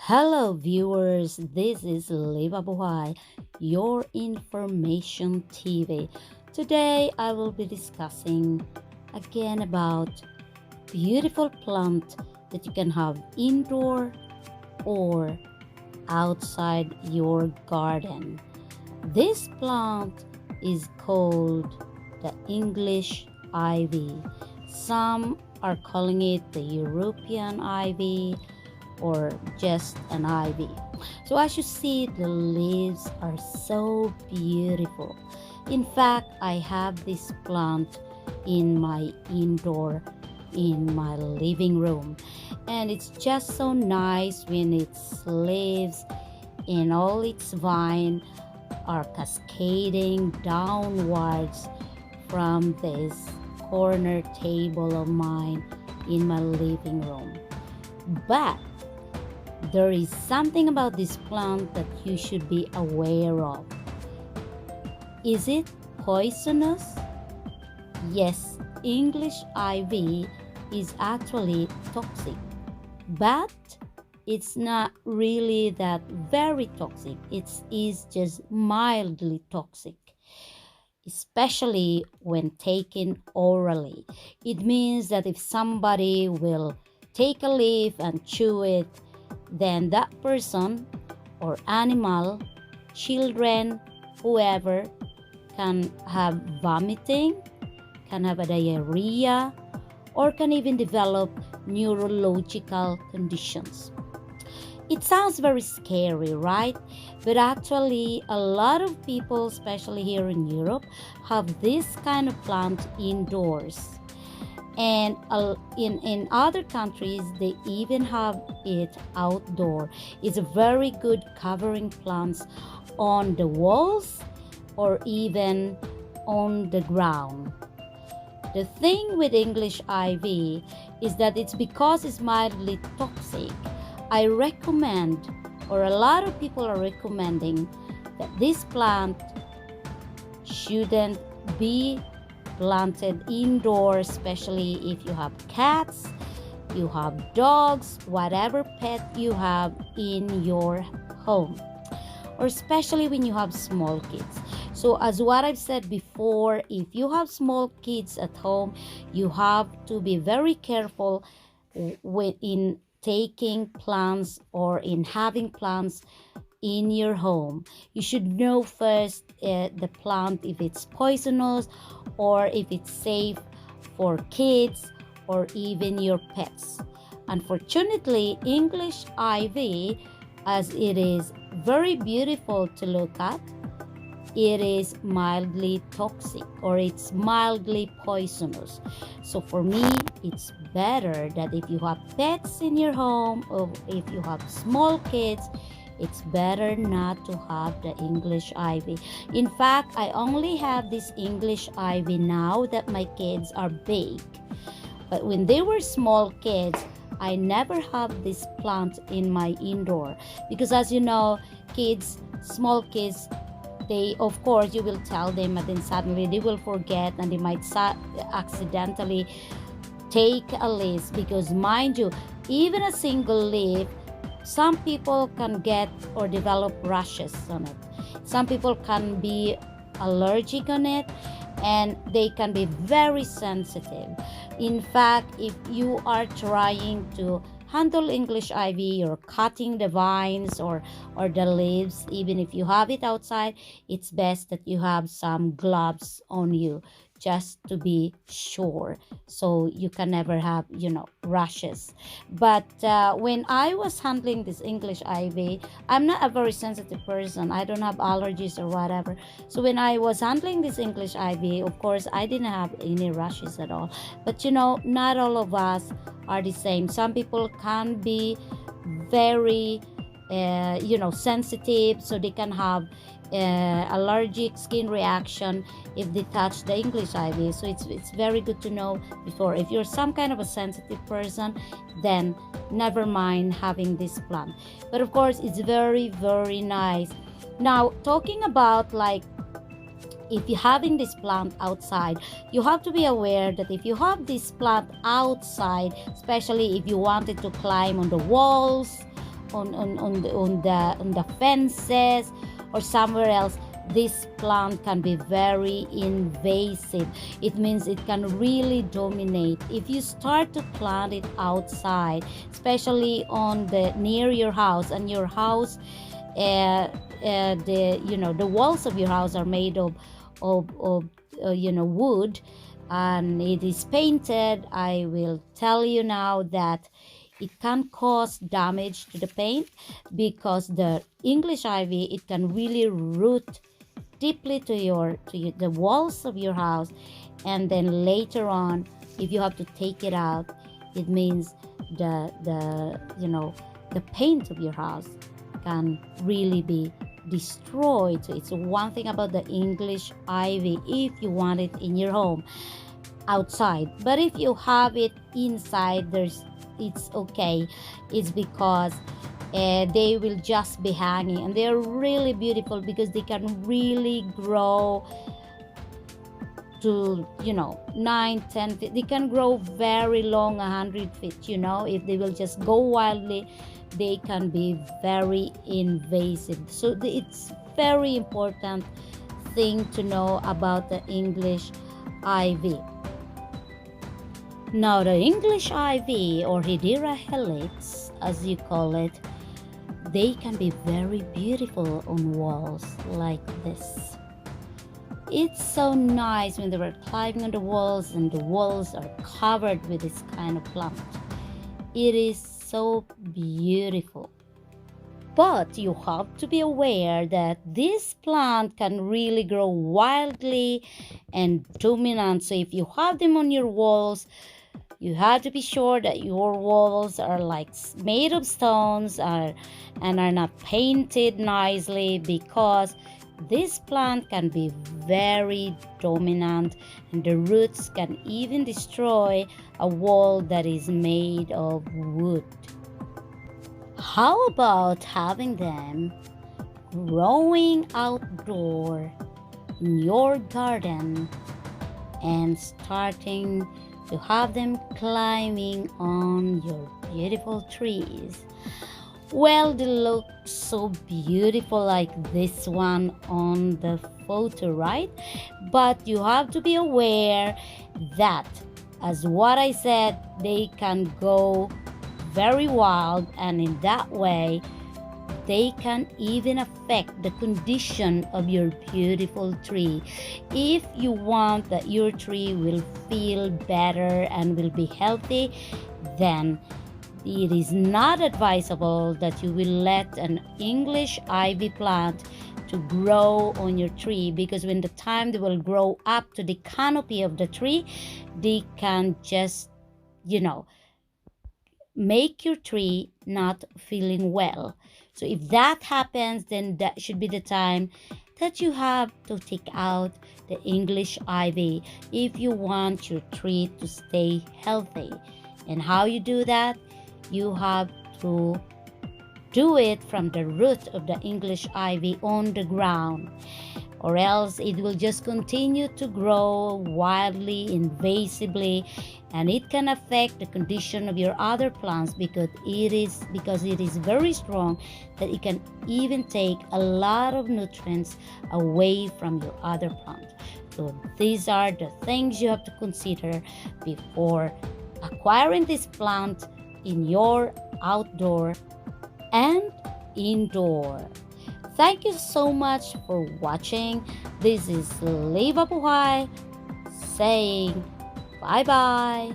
Hello, viewers. This is Liva Buhay, your information TV. Today, I will be discussing again about beautiful plant that you can have indoor or outside your garden. This plant is called the English ivy. Some are calling it the European ivy or just an ivy. So as you see, the leaves are so beautiful. In fact, I have this plant in my indoor in my living room, and it's just so nice when its leaves and all its vine are cascading downwards from this corner table of mine in my living room. But there is something about this plant that you should be aware of. Is it poisonous? Yes, English ivy is actually toxic, but it's not really that very toxic. It is just mildly toxic, especially when taken orally. It means that if somebody will take a leaf and chew it, then that person or animal, children, whoever, can have vomiting, can have a diarrhea, or can even develop neurological conditions. It sounds very scary, right? But actually, a lot of people, especially here in Europe, have this kind of plant indoors. And in other countries, they even have it outdoor. It's a very good covering plants on the walls or even on the ground. The thing with English ivy is that it's because it's mildly toxic. I recommend, or a lot of people are recommending, that this plant shouldn't be planted indoors, especially if you have cats, you have dogs, whatever pet you have in your home, or especially when you have small kids. So as what I've said before, if you have small kids at home, you have to be very careful in taking plants or in having plants in your home. You should know first the plant, if it's poisonous or if it's safe for kids or even your pets. Unfortunately, English ivy, as it is very beautiful to look at, it is mildly toxic or it's mildly poisonous. So for me, it's better that if you have pets in your home or if you have small kids, it's better not to have the English ivy. In fact, I only have this English ivy now that my kids are big. But when they were small kids, I never have this plant in my indoor. Because as you know, kids, small kids, they, of course, you will tell them, and then suddenly they will forget and they might accidentally take a leaf. Because mind you, even a single leaf, some people can get or develop rashes on it. Some people can be allergic on it, and they can be very sensitive. In fact, if you are trying to handle English ivy or cutting the vines or the leaves, even if you have it outside, it's best that you have some gloves on you just to be sure, so you can never have rashes. But when I was handling this English ivy, I'm not a very sensitive person. I don't have allergies or whatever. So when I was handling this English ivy, of course I didn't have any rashes at all. But not all of us are the same. Some people can be very sensitive, so they can have allergic skin reaction if they touch the English ivy. So it's very good to know before. If you're some kind of a sensitive person, then never mind having this plant. But of course, it's very, very nice. Now, talking about, like, if you're having this plant outside, you have to be aware that if you have this plant outside, especially if you wanted to climb on the walls on the fences or somewhere else, this plant can be very invasive. It means it can really dominate. If you start to plant it outside, especially on the near your house, and your house, the walls of your house are made of wood, and it is painted, I will tell you now that it can cause damage to the paint, because the English ivy, it can really root deeply to the walls of your house, and then later on, if you have to take it out, it means the paint of your house can really be destroyed. So it's one thing about the English ivy, if you want it in your home outside. But if you have it inside, it's okay. It's because they will just be hanging, and they're really beautiful because they can really grow to 9-10 feet. They can grow very long, 100 feet. If they will just go wildly, they can be very invasive. So it's very important thing to know about the English ivy. Now, the English ivy, or Hedera helix as you call it, they can be very beautiful on walls like this. It's so nice when they were climbing on the walls and the walls are covered with this kind of plant. It is so beautiful. But you have to be aware that this plant can really grow wildly and dominant. So if you have them on your walls, you have to be sure that your walls are like made of stones and are not painted nicely, because this plant can be very dominant, and the roots can even destroy a wall that is made of wood. How about having them growing outdoor in your garden and starting to have them climbing on your beautiful trees? Well, they look so beautiful like this one on the photo, right? But you have to be aware that, as what I said, they can go very wild, and in that way they can even affect the condition of your beautiful tree. If you want that your tree will feel better and will be healthy, then it is not advisable that you will let an English ivy plant to grow on your tree, because when the time they will grow up to the canopy of the tree, they can just make your tree not feeling well. So if that happens, then that should be the time that you have to take out the English ivy if you want your tree to stay healthy. And how you do that? You have to do it from the root of the English ivy on the ground, or else it will just continue to grow wildly, invasively, and it can affect the condition of your other plants, because it is very strong, that it can even take a lot of nutrients away from your other plant. So these are the things you have to consider before acquiring this plant in your outdoor and indoor. Thank you so much for watching. This is Liva Buhay saying bye-bye.